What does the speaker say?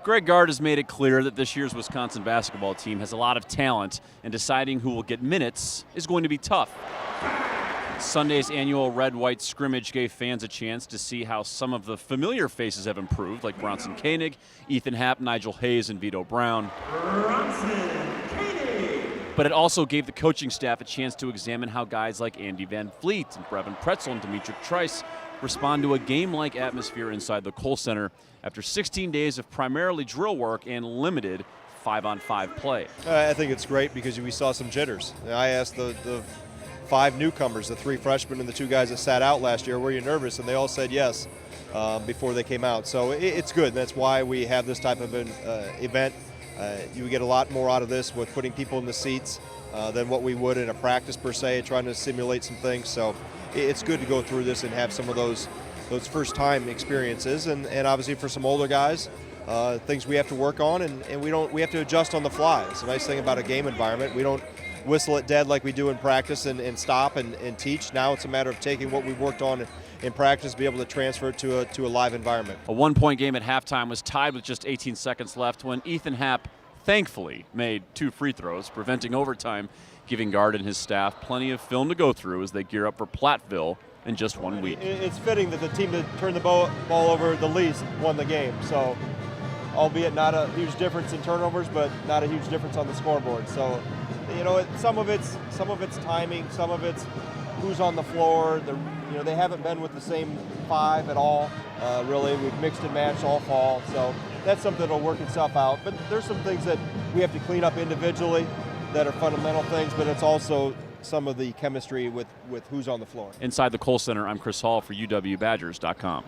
Greg Gard has made it clear that this year's Wisconsin basketball team has a lot of talent, and deciding who will get minutes is going to be tough. Sunday's annual red-white scrimmage gave fans a chance to see how some of the familiar faces have improved, like Bronson Koenig, Ethan Happ, Nigel Hayes, and Vito Brown. But it also gave the coaching staff a chance to examine how guys like Andy Van Fleet and Brevin Pretzel and Dimitri Trice respond to a game-like atmosphere inside the Kohl Center after 16 days of primarily drill work and limited 5-on-5 play. I think it's great because we saw some jitters. I asked the 5 newcomers, the 3 freshmen and the 2 guys that sat out last year, were you nervous? And they all said yes before they came out. So it's good. And that's why we have this type of an event. You get a lot more out of this with putting people in the seats than what we would in a practice per se, trying to simulate some things. So it's good to go through this and have some of those first-time experiences. And obviously for some older guys, things we have to work on, and we have to adjust on the fly. It's a nice thing about a game environment. We don't whistle it dead like we do in practice and stop and teach. Now it's a matter of taking what we've worked on in practice, be able to transfer it to a live environment. A one-point game at halftime was tied with just 18 seconds left when Ethan Happ thankfully made 2 free throws, preventing overtime, giving Gard and his staff plenty of film to go through as they gear up for Platteville in just 1 week. It's fitting that the team that turned the ball over the least won the game. So, albeit not a huge difference in turnovers, but not a huge difference on the scoreboard. So, some of it's timing, some of it's who's on the floor. They haven't been with the same 5 at all. Really, we've mixed and matched all fall. So that's something that'll work itself out. But there's some things that we have to clean up individually that are fundamental things, but it's also some of the chemistry with who's on the floor. Inside the Kohl Center, I'm Chris Hall for UWBadgers.com.